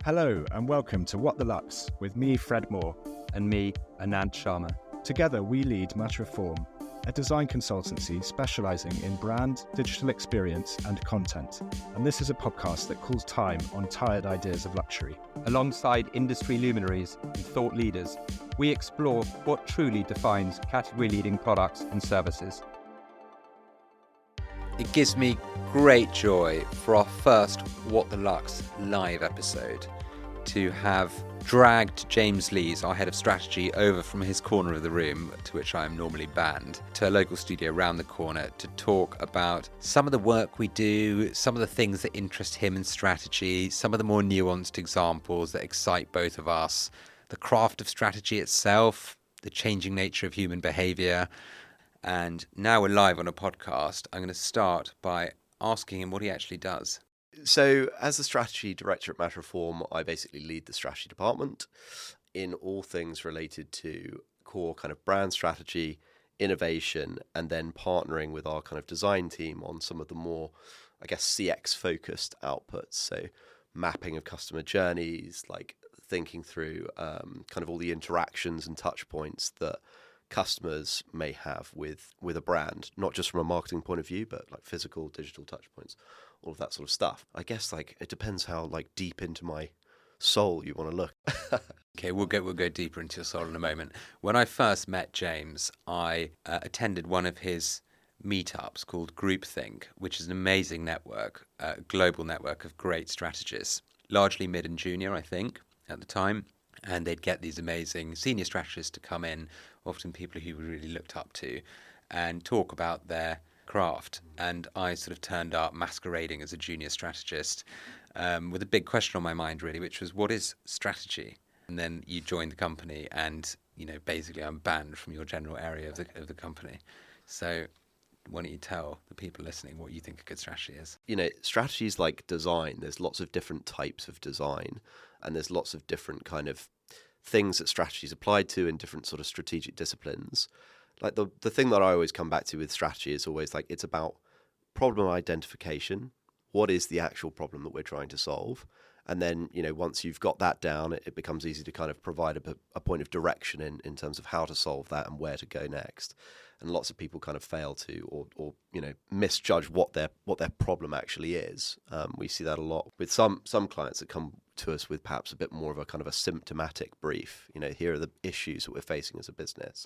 Hello and welcome to What the Luxe with me, Fred Moore. And me, Anant Sharma. Together we lead Matterform, a design consultancy specialising in brand, digital experience and content. And this is a podcast that calls time on tired ideas of luxury. Alongside industry luminaries and thought leaders, we explore what truly defines category-leading products and services. It gives me great joy for our first What the Luxe live episode to have dragged James Lees, our head of strategy, over from his corner of the room, to which I am normally banned, to a local studio around the corner to talk about some of the work we do, some of the things that interest him in strategy, some of the more nuanced examples that excite both of us, the craft of strategy itself, the changing nature of human behaviour. And now we're live on a podcast. I'm going to start by asking him what he actually does. So as the strategy director at Masterminding, I basically lead the strategy department in all things related to core kind of brand strategy, innovation, and then partnering with our kind of design team on some of the more, I guess, CX focused outputs. So mapping of customer journeys, like thinking through kind of all the interactions and touch points that customers may have with a brand, not just from a marketing point of view, but like physical, digital touch points, all of that sort of stuff. I guess like it depends how like deep into my soul you want to look. Okay, we'll go deeper into your soul in a moment. When I first met James, I attended one of his meetups called Groupthink, which is an amazing network, a global network of great strategists, largely mid and junior, I think, at the time. And they'd get these amazing senior strategists to come in, often people who we really looked up to, and talk about their craft. And I sort of turned up masquerading as a junior strategist with a big question on my mind, really, which was, what is strategy? And then you joined the company and, you know, basically I'm banned from your general area of the company. So why don't you tell the people listening what you think a good strategy is? You know, strategy is like design. There's lots of different types of design, and there's lots of different kind of things that strategy is applied to in different sort of strategic disciplines. Like the thing that I always come back to with strategy is always like it's about problem identification. What is the actual problem that we're trying to solve? And then, you know, once you've got that down, it becomes easy to kind of provide a point of direction in terms of how to solve that and where to go next. And lots of people kind of fail to or you know, misjudge what their problem actually is. We see that a lot with some clients that come to us with perhaps a bit more of a kind of a symptomatic brief. You know, here are the issues that we're facing as a business.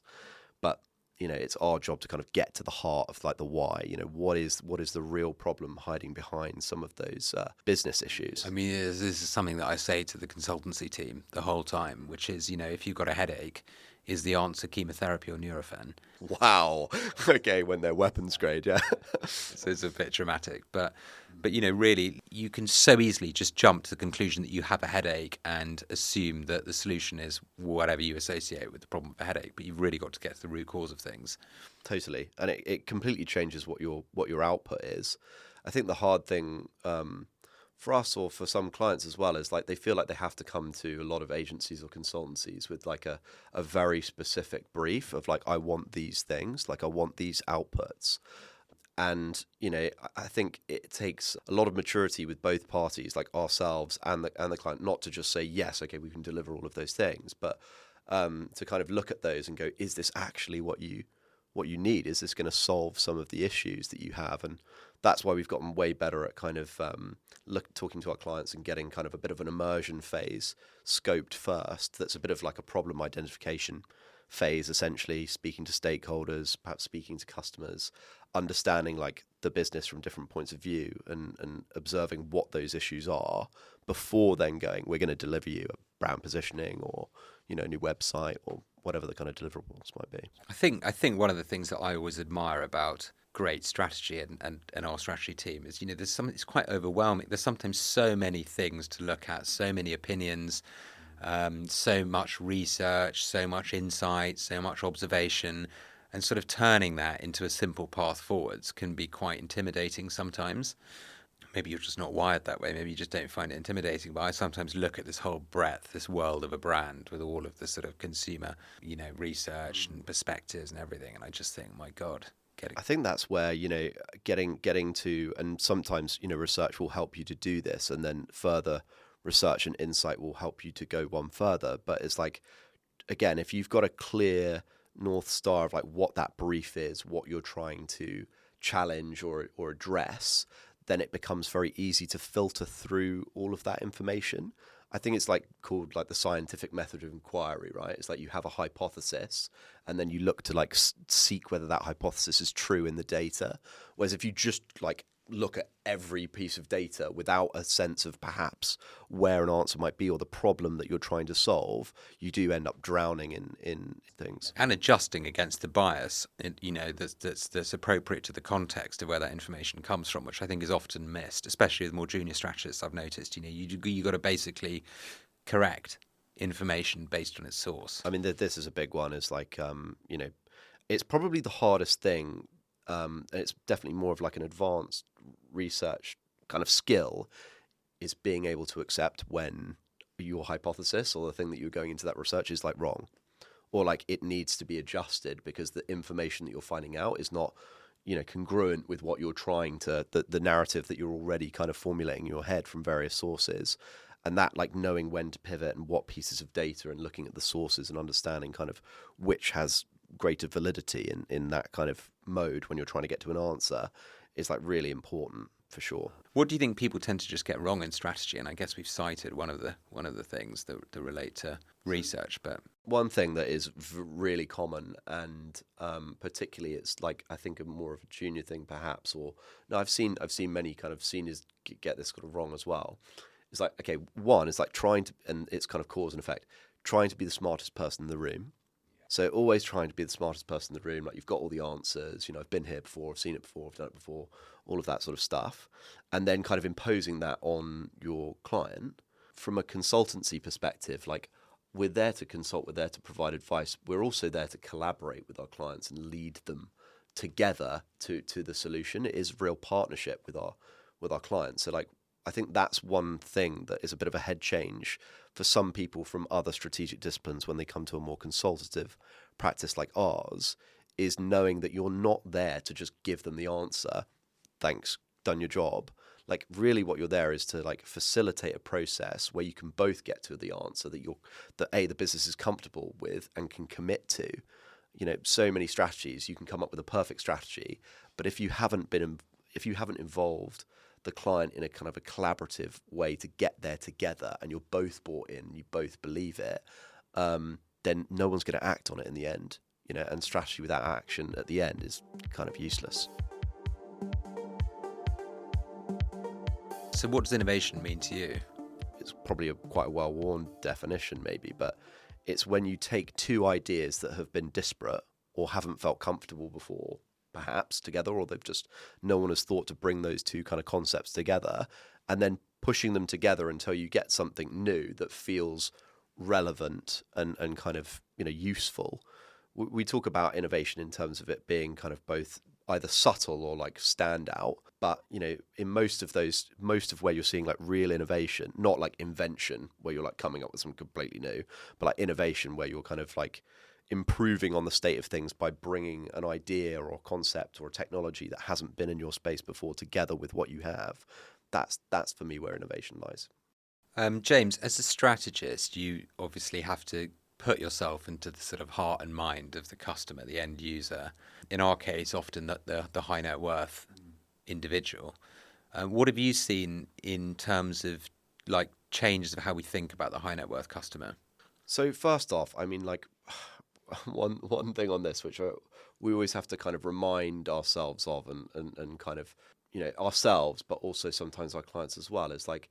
But you know, it's our job to kind of get to the heart of like the why. You know, what is the real problem hiding behind some of those business issues? I mean, this is something that I say to the consultancy team the whole time, which is, you know, if you've got a headache, is the answer chemotherapy or Nurofen? Wow. Okay, when they're weapons grade, yeah. So it's a bit dramatic, but you know, really, you can so easily just jump to the conclusion that you have a headache and assume that the solution is whatever you associate with the problem of a headache. But you've really got to get to the root cause of things. Totally, and it completely changes what your output is. I think the hard thing for us or for some clients as well is like they feel like they have to come to a lot of agencies or consultancies with like a very specific brief of like, I want these things, like I want these outputs. And, you know, I think it takes a lot of maturity with both parties, like ourselves and the client, not to just say, yes, okay, we can deliver all of those things, but to kind of look at those and go, is this actually what you need? Is this going to solve some of the issues that you have? And that's why we've gotten way better at kind of talking to our clients and getting kind of a bit of an immersion phase scoped first. That's a bit of like a problem identification phase, essentially speaking to stakeholders, perhaps speaking to customers, understanding like the business from different points of view and observing what those issues are before then going, we're going to deliver you a brand positioning or, you know, a new website or whatever the kind of deliverables might be. I think one of the things that I always admire about great strategy and our strategy team is, you know, it's quite overwhelming. There's sometimes so many things to look at, so many opinions, so much research, so much insight, so much observation, and sort of turning that into a simple path forwards can be quite intimidating sometimes. Maybe you're just not wired that way. Maybe you just don't find it intimidating. But I sometimes look at this whole breadth, this world of a brand with all of the sort of consumer, you know, research and perspectives and everything. And I just think, my God, I think that's where, you know, getting to, and sometimes, you know, research will help you to do this and then further research and insight will help you to go one further. But it's like, again, if you've got a clear North Star of like what that brief is, what you're trying to challenge or address, then it becomes very easy to filter through all of that information. I think it's like called like the scientific method of inquiry, right? It's like you have a hypothesis and then you look to like seek whether that hypothesis is true in the data. Whereas if you just like look at every piece of data without a sense of perhaps where an answer might be or the problem that you're trying to solve, you do end up drowning in things. And adjusting against the bias, that's appropriate to the context of where that information comes from, which I think is often missed, especially with more junior strategists. I've noticed, you got to basically correct information based on its source. I mean, this is a big one. Is like, it's probably the hardest thing. And it's definitely more of like an advanced research kind of skill, is being able to accept when your hypothesis or the thing that you're going into that research is like wrong, or like it needs to be adjusted because the information that you're finding out is not, congruent with what you're trying to, the narrative that you're already kind of formulating in your head from various sources. And that, like, knowing when to pivot and what pieces of data and looking at the sources and understanding kind of which has greater validity in that kind of mode when you're trying to get to an answer is like really important for sure. What do you think people tend to just get wrong in strategy? And I guess we've cited one of the things that relate to research, but one thing that is really common, and particularly it's like I think more of a junior thing perhaps, or no, I've seen many kind of seniors get this kind of wrong as well. It's like, okay, one is like trying to, and it's kind of cause and effect, trying to be the smartest person in the room. So always trying to be the smartest person in the room, like you've got all the answers, I've been here before, I've seen it before, I've done it before, all of that sort of stuff. And then kind of imposing that on your client. From a consultancy perspective, like we're there to consult, we're there to provide advice. We're also there to collaborate with our clients and lead them together to the solution. It is real partnership with our clients. So like, I think that's one thing that is a bit of a head change for some people from other strategic disciplines when they come to a more consultative practice like ours, is knowing that you're not there to just give them the answer, thanks, done your job. Like really what you're there is to like facilitate a process where you can both get to the answer that the business is comfortable with and can commit to. So many strategies, you can come up with a perfect strategy, but if you haven't involved the client in a kind of a collaborative way to get there together and you're both bought in, you both believe it, then no one's going to act on it in the end, and strategy without action at the end is kind of useless. So what does innovation mean to you? It's probably quite a well-worn definition maybe, but it's when you take two ideas that have been disparate or haven't felt comfortable before, perhaps together, or no one has thought to bring those two kind of concepts together, and then pushing them together until you get something new that feels relevant and kind of useful. We talk about innovation in terms of it being kind of both either subtle or like standout, but in most of where you're seeing like real innovation, not like invention where you're like coming up with something completely new, but like innovation where you're kind of like improving on the state of things by bringing an idea or concept or technology that hasn't been in your space before together with what you have. That's for me where innovation lies. James, as a strategist, you obviously have to put yourself into the sort of heart and mind of the customer, the end user. In our case, often the high net worth individual. What have you seen in terms of like changes of how we think about the high net worth customer? So first off, I mean, like one thing on this, which we always have to kind of remind ourselves of and kind of, ourselves, but also sometimes our clients as well, is like,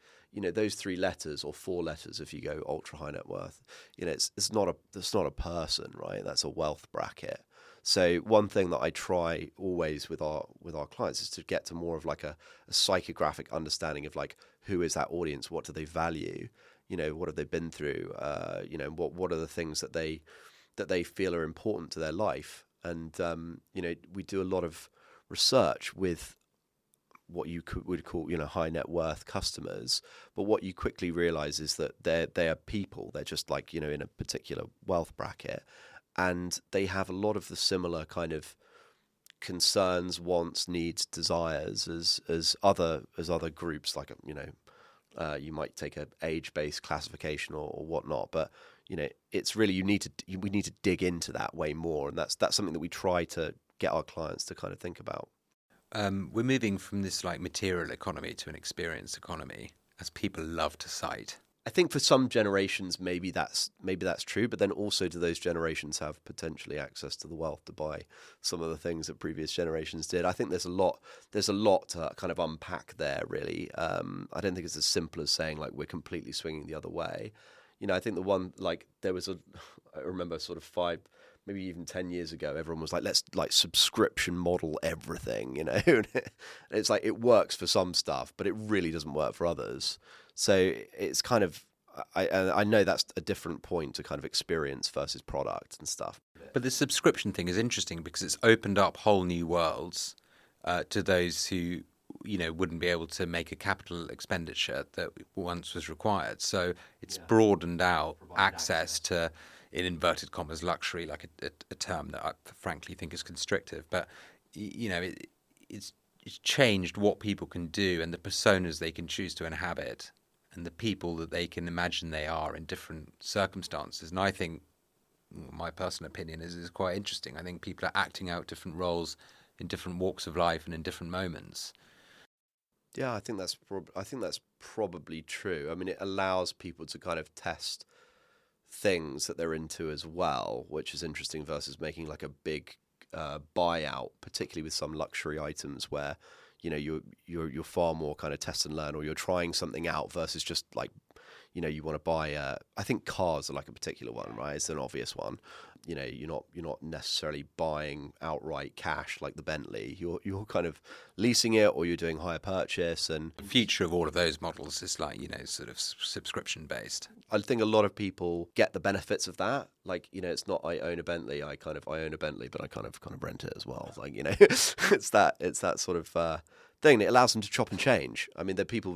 those 3 letters or 4 letters, if you go ultra high net worth, it's not a person, right? That's a wealth bracket. So one thing that I try always with our clients is to get to more of like a psychographic understanding of like, who is that audience? What do they value? What have they been through? What are the things that they feel are important to their life? And, we do a lot of research with what you would call, high net worth customers. But what you quickly realize is that they are people. They're just like, in a particular wealth bracket. And they have a lot of the similar kind of concerns, wants, needs, desires as other groups, like, You might take a age-based classification or whatnot, but it's really we need to dig into that way more, and that's something that we try to get our clients to kind of think about. We're moving from this like material economy to an experience economy, as people love to cite. I think for some generations, maybe that's true, but then also do those generations have potentially access to the wealth to buy some of the things that previous generations did? I think there's a lot to kind of unpack there, really. I don't think it's as simple as saying like we're completely swinging the other way. I think the one like I remember sort of 5, maybe even 10 years ago, everyone was like, let's like subscription model everything, And it's like it works for some stuff, but it really doesn't work for others. So it's kind of, I know that's a different point to kind of experience versus product and stuff. But the subscription thing is interesting because it's opened up whole new worlds to those who, wouldn't be able to make a capital expenditure that once was required. So it's broadened out access to, in inverted commas, luxury, like a term that I frankly think is constrictive. But, it's changed what people can do and the personas they can choose to inhabit and the people that they can imagine they are in different circumstances. And I think, my personal opinion is quite interesting. I think people are acting out different roles in different walks of life and in different moments. Yeah, I think that's probably true. I mean, it allows people to kind of test things that they're into as well, which is interesting versus making like a big buyout, particularly with some luxury items where you're far more kind of test and learn, or you're trying something out versus just like you want to buy. I think cars are like a particular one, right? It's an obvious one. You're not necessarily buying outright cash like the Bentley. You're kind of leasing it, or you're doing hire purchase. And The future of all of those models is like sort of subscription based. I think a lot of people get the benefits of that. Like it's not I own a Bentley. I own a Bentley, but I kind of rent it as well. Like it's that sort of thing. It allows them to chop and change. I mean, the people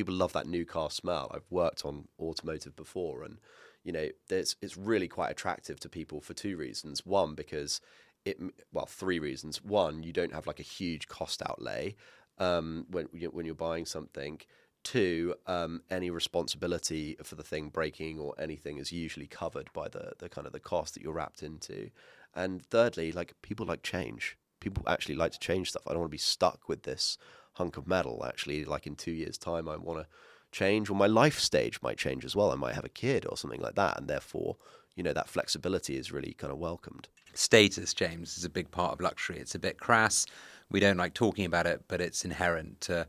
love that new car smell. I've worked on automotive before, and it's really quite attractive to people for 2 reasons. One, because 3 reasons. One, you don't have like a huge cost outlay when you're buying something. 2, any responsibility for the thing breaking or anything is usually covered by the kind of the cost that you're wrapped into. And thirdly, like people like change. People actually like to change stuff. I don't want to be stuck with this hunk of metal. Actually, like in 2 years' time, I want to change, or my life stage might change as well. I might have a kid or something like that, and therefore, that flexibility is really kind of welcomed. Status, James, is a big part of luxury. It's a bit crass. We don't like talking about it, but it's inherent to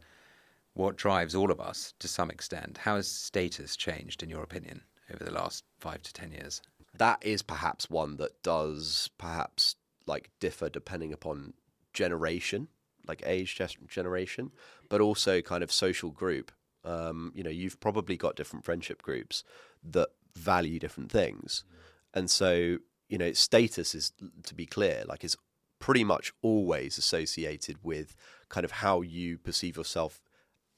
what drives all of us to some extent. How has status changed, in your opinion, over the last 5 to 10 years? That is perhaps one that does perhaps like differ depending upon generation, like age generation, but also kind of social group. You've probably got different friendship groups that value different things. And so, status is, to be clear, like is pretty much always associated with kind of how you perceive yourself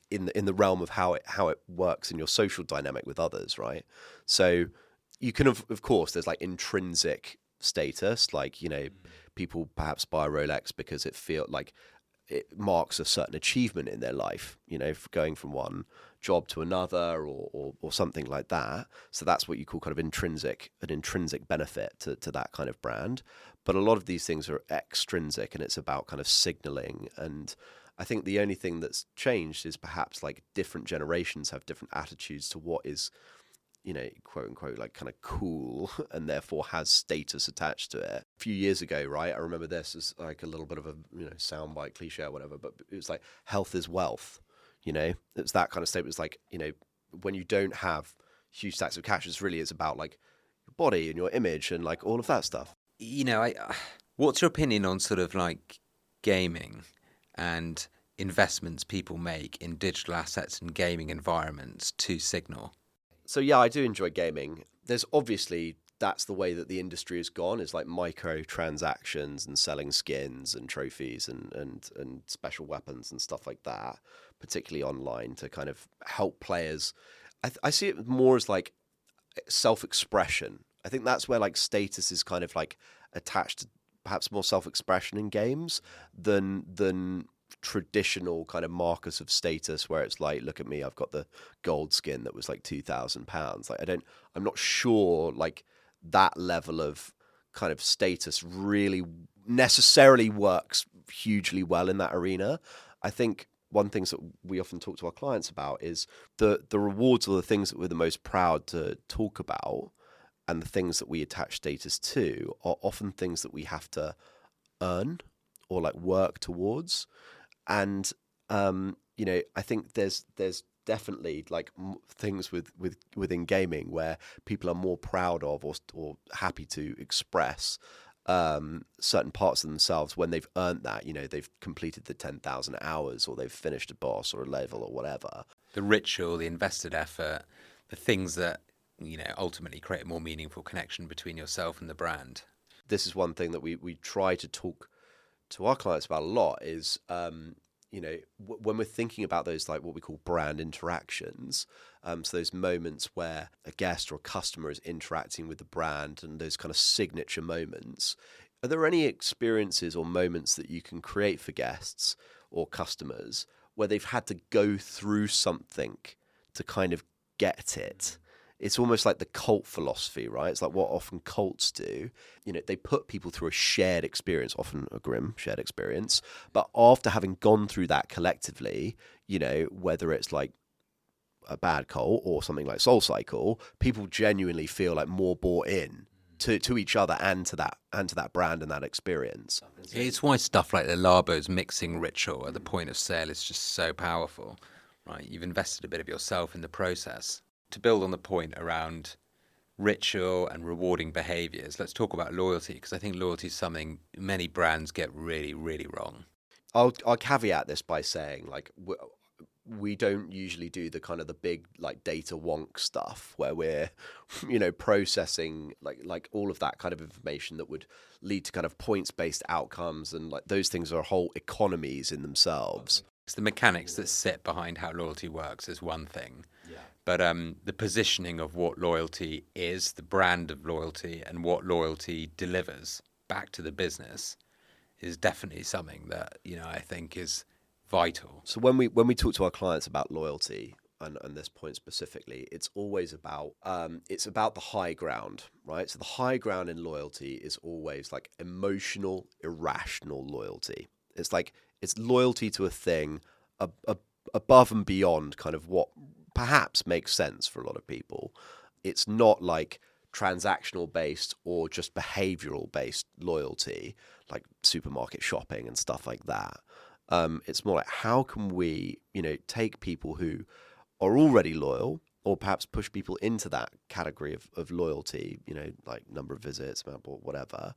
in the realm of how it works in your social dynamic with others, right? So you can of course there's like intrinsic status, like people perhaps buy a Rolex because it feels like it marks a certain achievement in their life, going from one job to another or something like that. So that's what you call kind of an intrinsic benefit to that kind of brand. But a lot of these things are extrinsic, and it's about kind of signaling. And I think the only thing that's changed is perhaps like different generations have different attitudes to what is, quote unquote, like kind of cool, and therefore has status attached to it. A few years ago, right, I remember this as like a little bit of a soundbite cliche or whatever, but it was like health is wealth. It's that kind of statement. It's like when you don't have huge stacks of cash, it's about like your body and your image and like all of that stuff. What's your opinion on sort of like gaming and investments people make in digital assets and gaming environments to signal? So yeah, I do enjoy gaming. There's obviously, that's the way that the industry has gone, is like microtransactions and selling skins and trophies and special weapons and stuff like that, particularly online, to kind of help players. I see it more as like self-expression. I think that's where like status is kind of like attached to perhaps more self-expression in games than traditional kind of markers of status where it's like, look at me, I've got the gold skin that was like £2,000. Like I'm not sure like that level of kind of status really necessarily works hugely well in that arena. I think one thing that we often talk to our clients about is the rewards or the things that we're the most proud to talk about, and the things that we attach status to are often things that we have to earn or like work towards. And I think there's definitely like things within gaming where people are more proud of or happy to express certain parts of themselves when they've earned that. They've completed the 10,000 hours, or they've finished a boss or a level or whatever. The ritual, the invested effort, the things that ultimately create a more meaningful connection between yourself and the brand. This is one thing that we try to talk to our clients about a lot is, when we're thinking about those, like what we call brand interactions, so those moments where a guest or a customer is interacting with the brand and those kind of signature moments, are there any experiences or moments that you can create for guests or customers where they've had to go through something to kind of get it? It's almost like the cult philosophy, right? It's like what often cults do. They put people through a shared experience, often a grim shared experience. But after having gone through that collectively, whether it's like a bad cult or something like Soul Cycle, people genuinely feel like more bought in to each other and to that brand and that experience. It's why stuff like the Labo's mixing ritual at the point of sale is just so powerful, right? You've invested a bit of yourself in the process. To build on the point around ritual and rewarding behaviours, let's talk about loyalty, because I think loyalty is something many brands get really, really wrong. I'll caveat this by saying, like, we don't usually do the kind of the big like data wonk stuff where we're processing like all of that kind of information that would lead to kind of points-based outcomes, and like those things are whole economies in themselves. It's the mechanics that sit behind how loyalty works is one thing. Yeah. But the positioning of what loyalty is, the brand of loyalty, and what loyalty delivers back to the business is definitely something that, I think is vital. So when we talk to our clients about loyalty, and this point specifically, it's always about the high ground, right? So the high ground in loyalty is always like emotional, irrational loyalty. It's like it's loyalty to a thing above and beyond kind of what perhaps makes sense for a lot of people. It's not like transactional based or just behavioral based loyalty, like supermarket shopping and stuff like that. It's more like, how can we, take people who are already loyal, or perhaps push people into that category of loyalty, like number of visits, amount bought, whatever,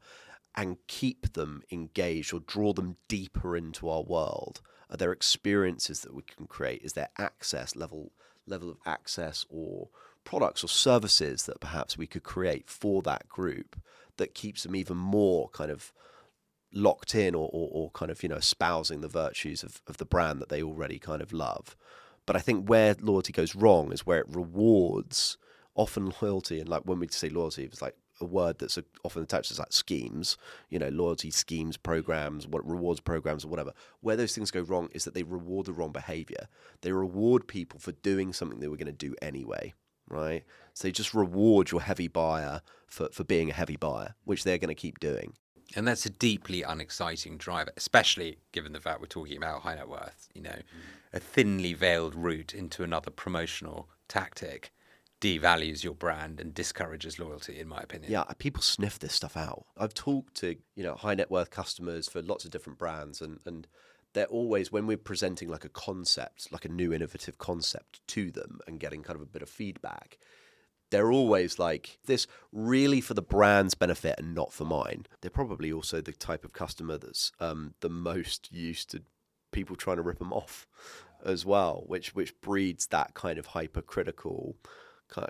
and keep them engaged or draw them deeper into our world? Are there experiences that we can create? Is there access level of access or products or services that perhaps we could create for that group that keeps them even more kind of locked in or kind of, espousing the virtues of the brand that they already kind of love? But I think where loyalty goes wrong is where it rewards often loyalty. And like when we say loyalty, it's like a word that's often attached to like schemes, loyalty schemes, programs, what rewards programs or whatever. Where those things go wrong is that they reward the wrong behavior. They reward people for doing something they were going to do anyway, right? So they just reward your heavy buyer for being a heavy buyer, which they're going to keep doing. And that's a deeply unexciting driver, especially given the fact we're talking about high net worth. A thinly veiled route into another promotional tactic devalues your brand and discourages loyalty, in my opinion. Yeah, people sniff this stuff out. I've talked to, high net worth customers for lots of different brands, and they're always, when we're presenting like a concept, like a new innovative concept to them and getting kind of a bit of feedback, they're always like, this really for the brand's benefit and not for mine. They're probably also the type of customer that's the most used to people trying to rip them off as well, which breeds that kind of hypercritical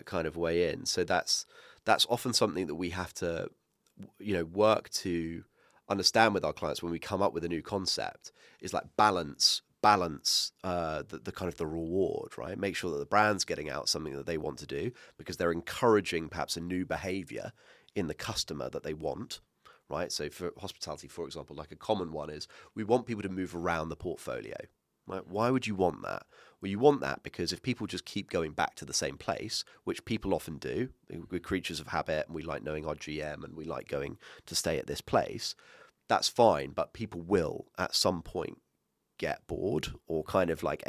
kind of way in. So that's often something that we have to, work to understand with our clients when we come up with a new concept, is like balance the kind of the reward, right? Make sure that the brand's getting out something that they want to do because they're encouraging perhaps a new behavior in the customer that they want, right? So for hospitality, for example, like a common one is we want people to move around the portfolio. Right? Why would you want that? Well, you want that because if people just keep going back to the same place, which people often do, we're creatures of habit and we like knowing our GM and we like going to stay at this place, that's fine, but people will at some point get bored or kind of like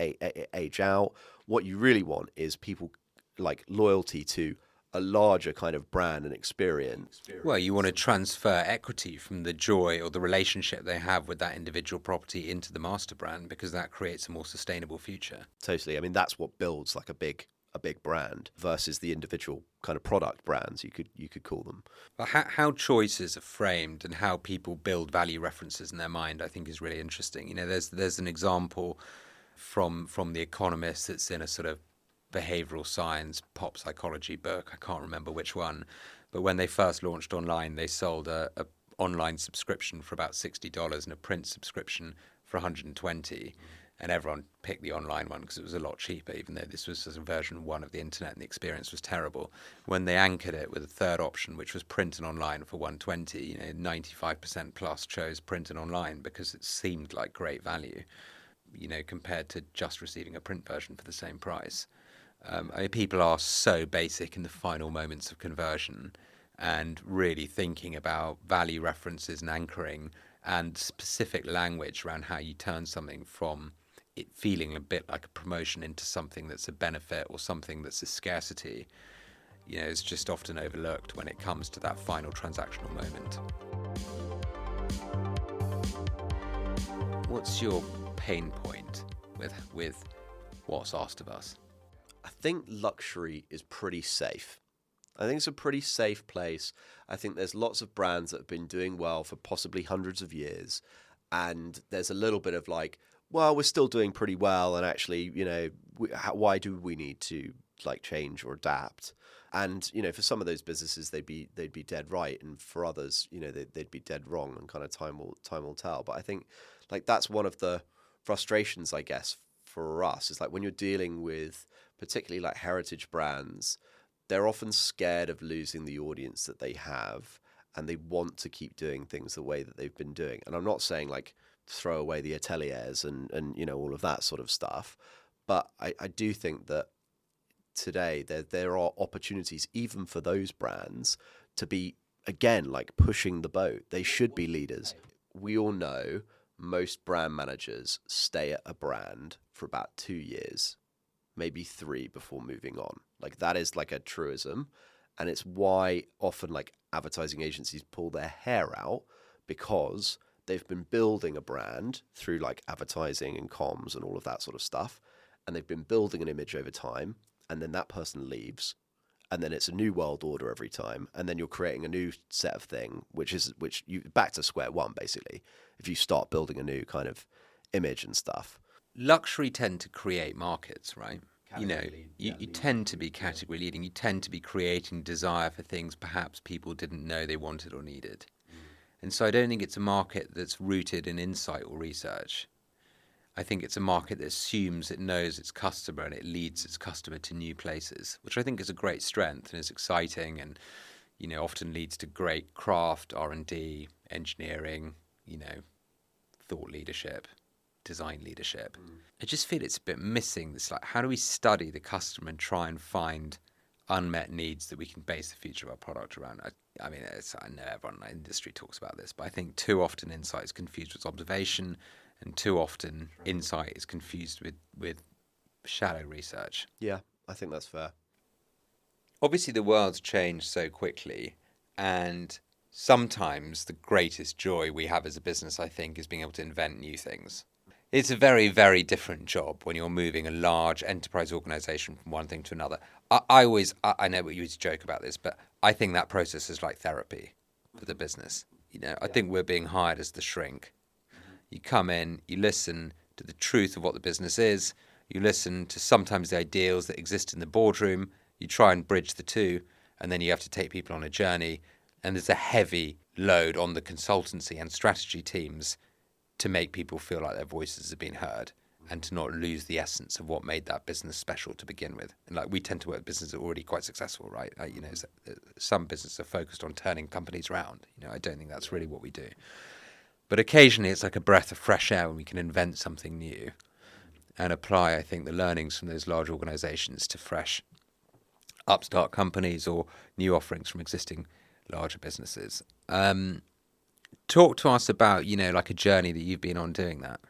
age out. What you really want is people like loyalty to a larger kind of brand and experience. Well, you want to transfer equity from the joy or the relationship they have with that individual property into the master brand, because that creates a more sustainable future. Totally. I mean, that's what builds like a big brand versus the individual kind of product brands, you could call them. Well, how choices are framed and how people build value references in their mind, I think, is really interesting. You know, there's an example from The Economist that's in a sort of behavioral science pop psychology book. I can't remember which one, but when they first launched online, they sold a online subscription for about $60 and a print subscription for $120. And everyone picked the online one because it was a lot cheaper, even though this was a version 1 of the internet and the experience was terrible. When they anchored it with a third option, which was print and online for $120, you know, 95% plus chose print and online because it seemed like great value, you know, compared to just receiving a print version for the same price. I mean, people are so basic in the final moments of conversion, and really thinking about value references and anchoring and specific language around how you turn something from it feeling a bit like a promotion into something that's a benefit or something that's a scarcity, you know, is just often overlooked when it comes to that final transactional moment. What's your pain point with what's asked of us? I think luxury is pretty safe. I think it's a pretty safe place. I think there's lots of brands that have been doing well for possibly hundreds of years. And there's a little bit of like, well, we're still doing pretty well. And actually, you know, why do we need to like change or adapt? And, you know, for some of those businesses, they'd be dead right. And for others, you know, they'd be dead wrong, and kind of time will tell. But I think like that's one of the frustrations, I guess, for us is like when you're dealing with particularly like heritage brands, they're often scared of losing the audience that they have, and they want to keep doing things the way that they've been doing. And I'm not saying like throw away the ateliers and you know, all of that sort of stuff, but I do think that today there are opportunities even for those brands to be, again, like pushing the boat. They should be leaders. We all know most brand managers stay at a brand for about 2 years, maybe 3 before moving on. Like that is like a truism. And it's why often like advertising agencies pull their hair out, because they've been building a brand through like advertising and comms and all of that sort of stuff. And they've been building an image over time. And then that person leaves. And then it's a new world order every time. And then you're creating a new set of thing, which you back to square one, basically, if you start building a new kind of image and stuff. Luxury tend to create markets, right? You know, you tend to be category leading. You tend to be creating desire for things perhaps people didn't know they wanted or needed. And so I don't think it's a market that's rooted in insight or research. I think it's a market that assumes it knows its customer and it leads its customer to new places, which I think is a great strength and is exciting, and, you know, often leads to great craft, R&D, engineering, you know, thought leadership, design leadership. I just feel it's a bit missing. This, like, how do we study the customer and try and find unmet needs that we can base the future of our product around? I mean, I know everyone in the industry talks about this, but I think too often insight is confused with observation, and too often insight is confused with shallow research. Yeah, I think that's fair. Obviously, the world's changed so quickly, and sometimes the greatest joy we have as a business, I think, is being able to invent new things. It's a very, very different job when you're moving a large enterprise organization from one thing to another. I know what you used to joke about this, but I think that process is like therapy for the business. You know, I think we're being hired as the shrink. You come in, you listen to the truth of what the business is, you listen to sometimes the ideals that exist in the boardroom, you try and bridge the two, and then you have to take people on a journey. And there's a heavy load on the consultancy and strategy teams to make people feel like their voices have been heard. and to not lose the essence of what made that business special to begin with. And like, we tend to work with businesses that are already quite successful, right? Some businesses are focused on turning companies around. I don't think that's really what we do. But occasionally it's like a breath of fresh air when we can invent something new and apply, I think, the learnings from those large organizations to fresh upstart companies or new offerings from existing larger businesses. Talk to us about, like a journey that you've been on doing that.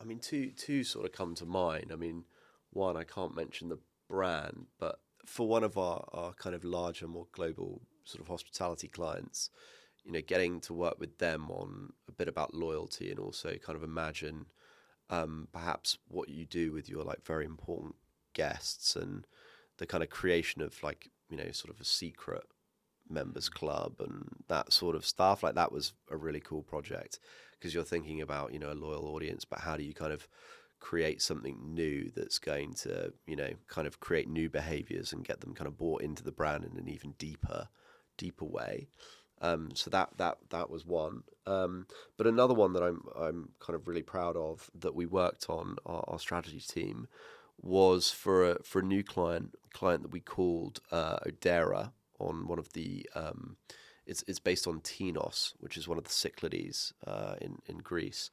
I mean, two sort of come to mind. I mean, one, I can't mention the brand, but for one of our kind of larger, more global sort of hospitality clients, getting to work with them on a bit about loyalty and also kind of imagine perhaps what you do with your like very important guests and the kind of creation of like, sort of a secret members club and that sort of stuff. Like that was a really cool project because you're thinking about, a loyal audience, but how do you kind of create something new that's going to, kind of create new behaviors and get them kind of bought into the brand in an even deeper way. So that was one. But another one that I'm kind of really proud of that we worked on, our strategy team, was for a new client that we called Odera on one of the it's based on Tinos, which is one of the Cyclades in Greece.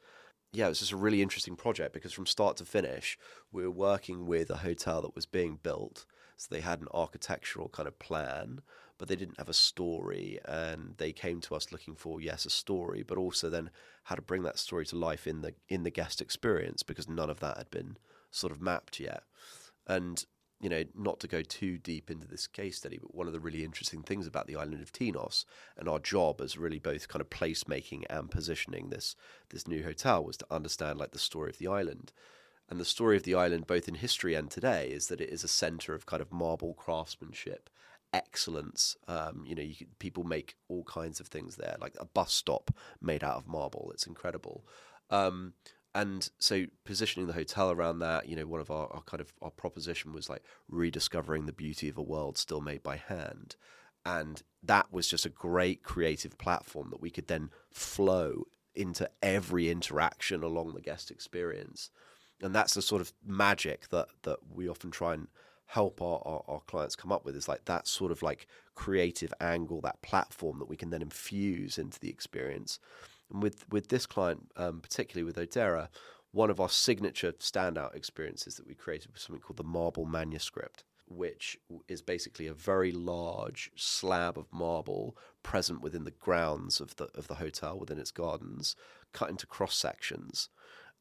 Yeah, it was just a really interesting project because from start to finish, we were working with a hotel that was being built. So they had an architectural kind of plan, but they didn't have a story. And they came to us looking for, yes, a story, but also then how to bring that story to life in the guest experience, because none of that had been sort of mapped yet. And not to go too deep into this case study, but one of the really interesting things about the island of Tinos and our job as really both kind of placemaking and positioning this new hotel was to understand like the story of the island. And the story of the island, both in history and today, is that it is a center of kind of marble craftsmanship, excellence. People make all kinds of things there, like a bus stop made out of marble. It's incredible. And so positioning the hotel around that, one of our proposition was like rediscovering the beauty of a world still made by hand. And that was just a great creative platform that we could then flow into every interaction along the guest experience. And that's the sort of magic that we often try and help our clients come up with, is like that sort of like creative angle, that platform that we can then infuse into the experience. And with this client, particularly with Odera, one of our signature standout experiences that we created was something called the Marble Manuscript, which is basically a very large slab of marble present within the grounds of the hotel, within its gardens, cut into cross sections.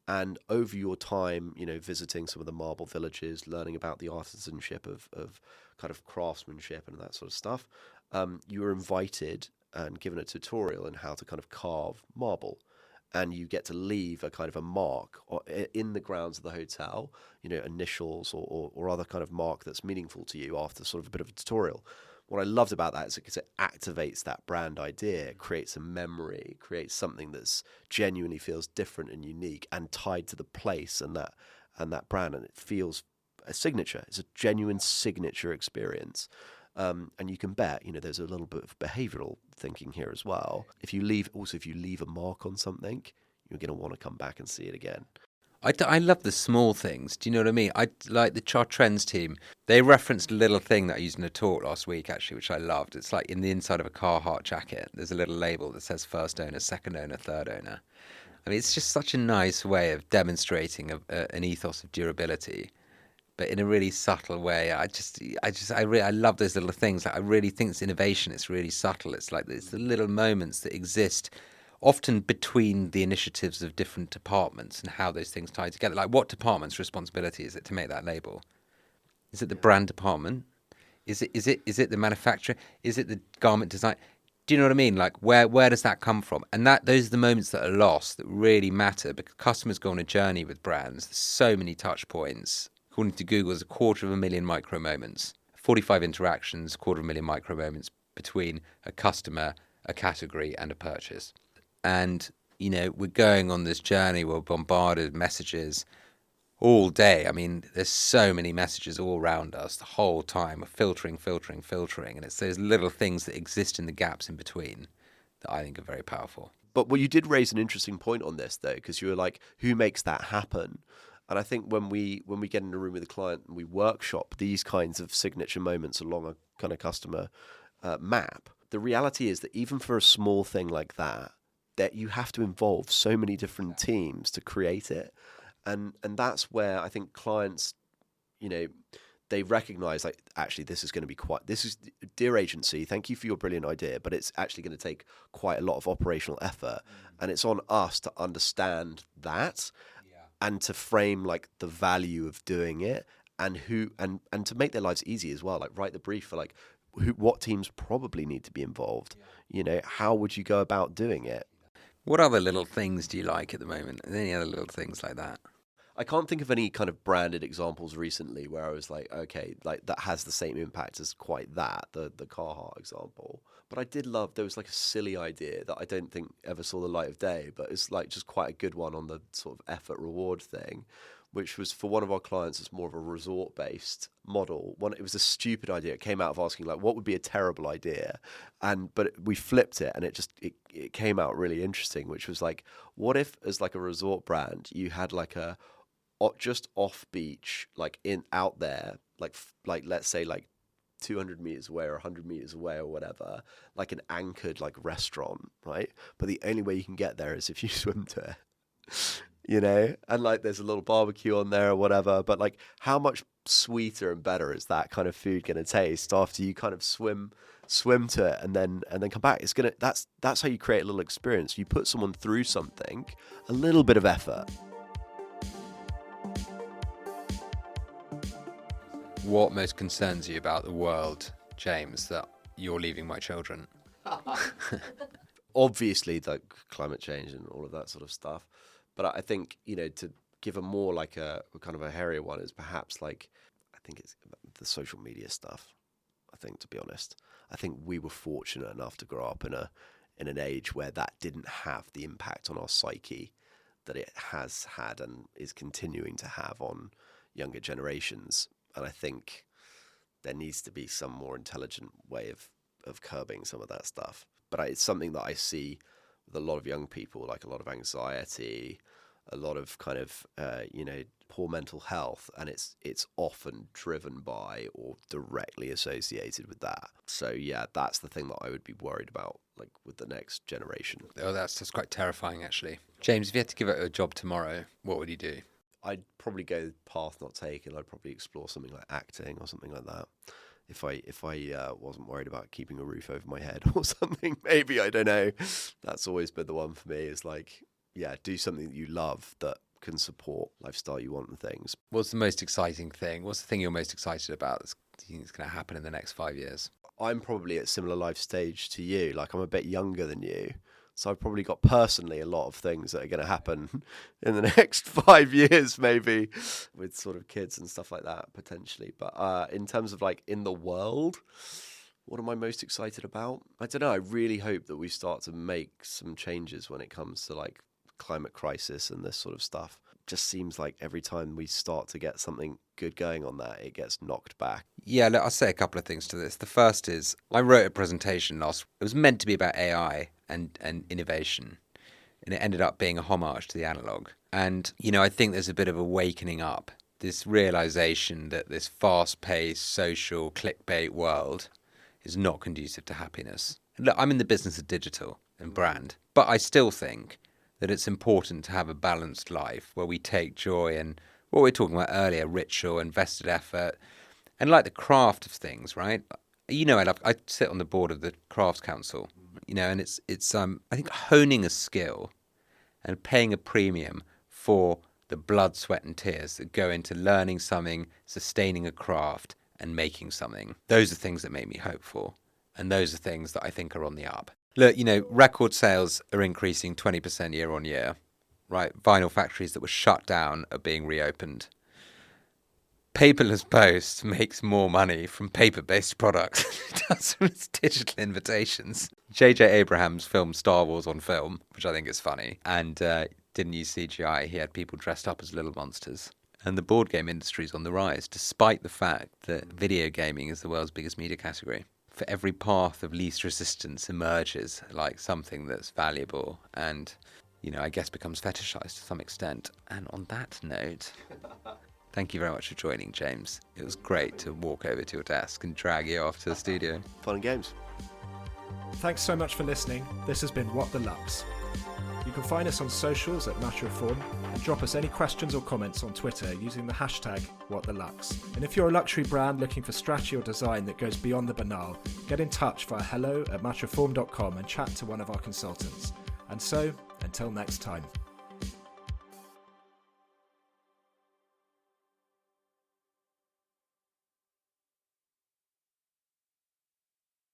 And over your time, visiting some of the marble villages, learning about the artisanship of kind of craftsmanship and that sort of stuff, you were invited and given a tutorial in how to kind of carve marble. And you get to leave a kind of a mark in the grounds of the hotel, initials or other kind of mark that's meaningful to you after sort of a bit of a tutorial. What I loved about that is because it activates that brand idea, creates a memory, creates something that's genuinely feels different and unique and tied to the place and that brand. And it feels a signature. It's a genuine signature experience. And you can bet, there's a little bit of behavioral thinking here as well. If you leave a mark on something, you're going to want to come back and see it again. I love the small things. Do you know what I mean? I like the Char Trends team. They referenced a little thing that I used in a talk last week, actually, which I loved. It's like in the inside of a Carhartt jacket, there's a little label that says first owner, second owner, third owner. I mean, it's just such a nice way of demonstrating an ethos of durability, but in a really subtle way. I love those little things. Like, I really think it's innovation. It's really subtle. It's like it's the little moments that exist often between the initiatives of different departments and how those things tie together. Like, what department's responsibility is it to make that label? Is it the brand department? Is it the manufacturer? Is it the garment design? Do you know what I mean? Like, where does that come from? And those are the moments that are lost that really matter, because customers go on a journey with brands. There's so many touch points. According to Google, there's 250,000 micro moments, 45 interactions, 250,000 micro moments between a customer, a category, and a purchase. And, we're going on this journey. We're bombarded with messages all day. I mean, there's so many messages all around us the whole time. We're filtering. And it's those little things that exist in the gaps in between that I think are very powerful. But you did raise an interesting point on this though, because you were like, who makes that happen? And I think when we get in a room with a client and we workshop these kinds of signature moments along a kind of customer map, the reality is that even for a small thing like that you have to involve so many different teams to create it. And that's where I think clients, they recognize like, actually, this is dear agency, thank you for your brilliant idea, but it's actually going to take quite a lot of operational effort. And it's on us to understand that and to frame like the value of doing it and and to make their lives easy as well. Like write the brief for like what teams probably need to be involved. How would you go about doing it? What other little things do you like at the moment? Any other little things like that? I can't think of any kind of branded examples recently where I was like, okay, like that has the same impact as quite the Carhartt example. But I did love, there was like a silly idea that I don't think ever saw the light of day, but it's like just quite a good one on the sort of effort reward thing, which was for one of our clients. It's more of a resort based model. It was a stupid idea. It came out of asking like, what would be a terrible idea? But we flipped it and it came out really interesting, which was like, what if as like a resort brand, you had like a just off beach, like out there, like let's say like 200 meters away or 100 meters away or whatever, like an anchored like restaurant, right? But the only way you can get there is if you swim to it, and like there's a little barbecue on there or whatever. But like, how much sweeter and better is that kind of food going to taste after you kind of swim to it and then come back? That's how you create a little experience. You put someone through something, a little bit of effort. What most concerns you about the world, James, that you're leaving my children? Obviously, like climate change and all of that sort of stuff. But I think, to give a more like a kind of a hairier one is perhaps like, I think it's the social media stuff. I think, to be honest, I think we were fortunate enough to grow up in an age where that didn't have the impact on our psyche that it has had and is continuing to have on younger generations. And I think there needs to be some more intelligent way of curbing some of that stuff. But it's something that I see with a lot of young people, like a lot of anxiety, a lot of kind of, poor mental health. And it's often driven by or directly associated with that. So, yeah, that's the thing that I would be worried about, like with the next generation. Oh, that's quite terrifying, actually. James, if you had to give it a job tomorrow, what would you do? I'd probably go the path not taken. I'd probably explore something like acting or something like that. If I wasn't worried about keeping a roof over my head or something, maybe, I don't know. That's always been the one for me, is like, yeah, do something that you love that can support lifestyle you want and things. What's the most exciting thing? What's the thing you're most excited about that you think is going to happen in the next 5 years? I'm probably at a similar life stage to you. Like, I'm a bit younger than you. So I've probably got personally a lot of things that are going to happen in the next 5 years, maybe, with sort of kids and stuff like that, potentially. But in terms of like in the world, what am I most excited about? I don't know. I really hope that we start to make some changes when it comes to like climate crisis and this sort of stuff. Just seems like every time we start to get something good going on that, it gets knocked back. Yeah, look, I'll say a couple of things to this. The first is I wrote a presentation it was meant to be about AI and innovation, and it ended up being a homage to the analog. And, I think there's a bit of awakening up, this realization that this fast-paced, social, clickbait world is not conducive to happiness. And look, I'm in the business of digital and brand, but I still think that it's important to have a balanced life where we take joy in what we were talking about earlier, ritual, invested effort, and like the craft of things, right? I sit on the board of the Crafts Council, and it's I think honing a skill and paying a premium for the blood, sweat and tears that go into learning something, sustaining a craft and making something. Those are things that make me hopeful. And those are things that I think are on the up. Look, record sales are increasing 20% year on year, right? Vinyl factories that were shut down are being reopened. Paperless Post makes more money from paper-based products than it does from its digital invitations. J.J. Abrams filmed Star Wars on film, which I think is funny, and didn't use CGI. He had people dressed up as little monsters. And the board game industry is on the rise, despite the fact that video gaming is the world's biggest media category. for every path of least resistance emerges like something that's valuable and, I guess becomes fetishized to some extent. And on that note, thank you very much for joining, James. It was great to walk over to your desk and drag you off to the studio. Fun and games. Thanks so much for listening. This has been What the Luxe. You can find us on socials at Matter of Form and drop us any questions or comments on Twitter using the hashtag #WhatTheLuxe. And if you're a luxury brand looking for strategy or design that goes beyond the banal, get in touch via hello@matterofform.com and chat to one of our consultants. And so, until next time.